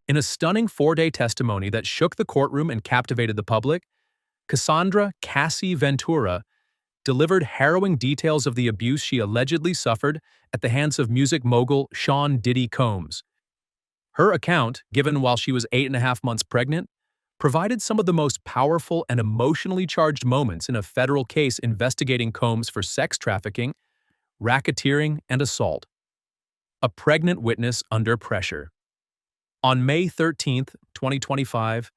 In a stunning four-day testimony that shook the courtroom and captivated the public, Casandra Cassie Ventura delivered harrowing details of the abuse she allegedly suffered at the hands of music mogul Sean Diddy Combs. Her account, given while she was 8.5 months pregnant, provided some of the most powerful and emotionally charged moments in a federal case investigating Combs for sex trafficking, racketeering, and assault. A pregnant witness under pressure. On May 13, 2025,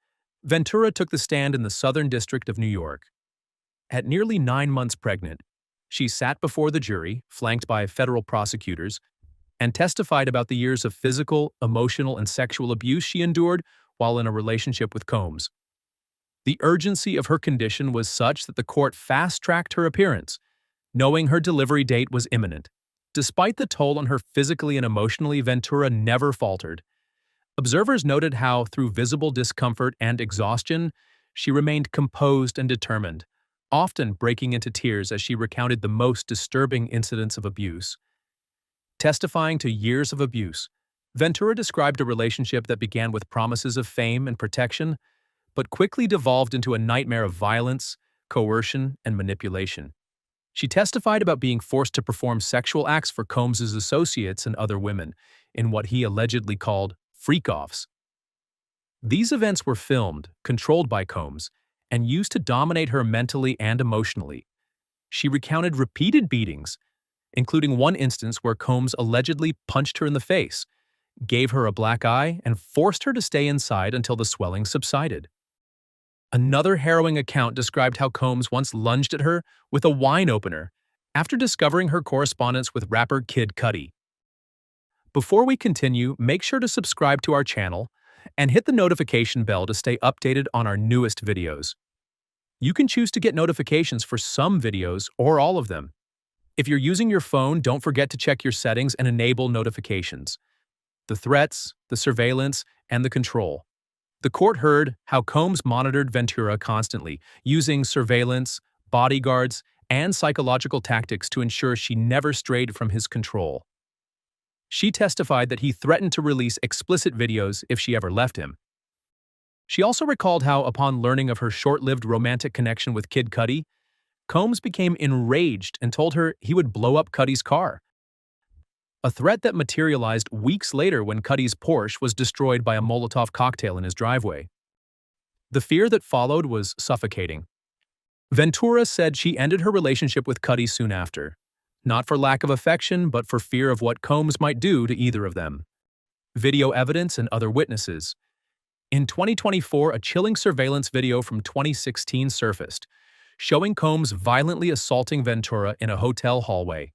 Ventura took the stand in the Southern District of New York. At nearly 9 months pregnant, she sat before the jury, flanked by federal prosecutors, and testified about the years of physical, emotional, and sexual abuse she endured while in a relationship with Combs. The urgency of her condition was such that the court fast-tracked her appearance, knowing her delivery date was imminent. Despite the toll on her physically and emotionally, Ventura never faltered. Observers noted how, through visible discomfort and exhaustion, she remained composed and determined, often breaking into tears as she recounted the most disturbing incidents of abuse. Testifying to years of abuse, Ventura described a relationship that began with promises of fame and protection, but quickly devolved into a nightmare of violence, coercion, and manipulation. She testified about being forced to perform sexual acts for Combs's associates and other women, in what he allegedly called freak-offs. These events were filmed, controlled by Combs, and used to dominate her mentally and emotionally. She recounted repeated beatings, including one instance where Combs allegedly punched her in the face, gave her a black eye, and forced her to stay inside until the swelling subsided. Another harrowing account described how Combs once lunged at her with a wine opener after discovering her correspondence with rapper Kid Cudi. Before we continue, make sure to subscribe to our channel and hit the notification bell to stay updated on our newest videos. You can choose to get notifications for some videos or all of them. If you're using your phone, don't forget to check your settings and enable notifications. The threats, the surveillance, and the control. The court heard how Combs monitored Ventura constantly, using surveillance, bodyguards, and psychological tactics to ensure she never strayed from his control. She testified that he threatened to release explicit videos if she ever left him. She also recalled how, upon learning of her short-lived romantic connection with Kid Cudi, Combs became enraged and told her he would blow up Cudi's car. A threat that materialized weeks later when Cudi's Porsche was destroyed by a Molotov cocktail in his driveway. The fear that followed was suffocating. Ventura said she ended her relationship with Cudi soon after, not for lack of affection, but for fear of what Combs might do to either of them. Video evidence and other witnesses. In 2024, a chilling surveillance video from 2016 surfaced, showing Combs violently assaulting Ventura in a hotel hallway.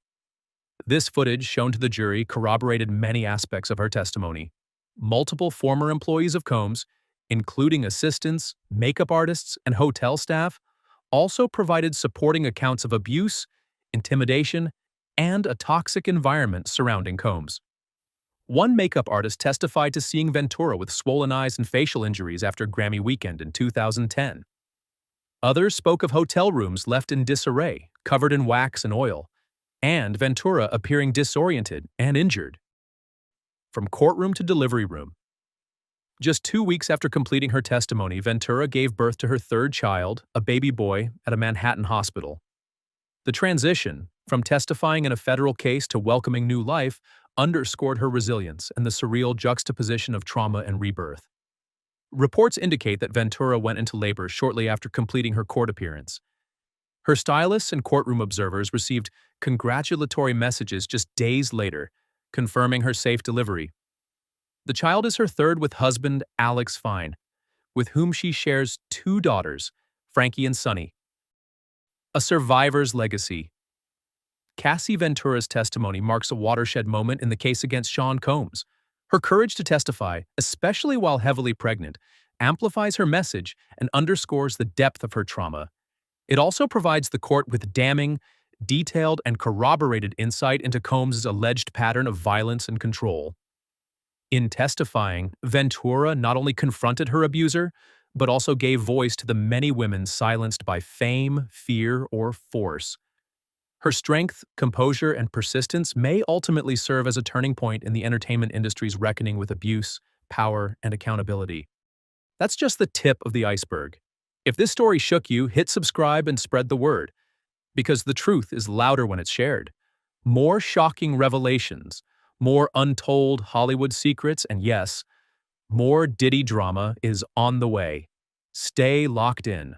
This footage, shown to the jury, corroborated many aspects of her testimony. Multiple former employees of Combs, including assistants, makeup artists, and hotel staff, also provided supporting accounts of abuse, intimidation, and a toxic environment surrounding Combs. One makeup artist testified to seeing Ventura with swollen eyes and facial injuries after Grammy weekend in 2010. Others spoke of hotel rooms left in disarray, covered in wax and oil, and Ventura appearing disoriented and injured. From courtroom to delivery room. Just 2 weeks after completing her testimony, Ventura gave birth to her third child, a baby boy, at a Manhattan hospital. The transition, from testifying in a federal case to welcoming new life, underscored her resilience and the surreal juxtaposition of trauma and rebirth. Reports indicate that Ventura went into labor shortly after completing her court appearance. Her stylists and courtroom observers received congratulatory messages just days later, confirming her safe delivery. The child is her third with husband Alex Fine, with whom she shares 2 daughters, Frankie and Sunny. A survivor's legacy. Cassie Ventura's testimony marks a watershed moment in the case against Sean Combs. Her courage to testify, especially while heavily pregnant, amplifies her message and underscores the depth of her trauma. It also provides the court with damning, detailed, and corroborated insight into Combs' alleged pattern of violence and control. In testifying, Ventura not only confronted her abuser, but also gave voice to the many women silenced by fame, fear, or force. Her strength, composure, and persistence may ultimately serve as a turning point in the entertainment industry's reckoning with abuse, power, and accountability. That's just the tip of the iceberg. If this story shook you, hit subscribe and spread the word, because the truth is louder when it's shared. More shocking revelations, more untold Hollywood secrets, and yes, more Diddy drama is on the way. Stay locked in.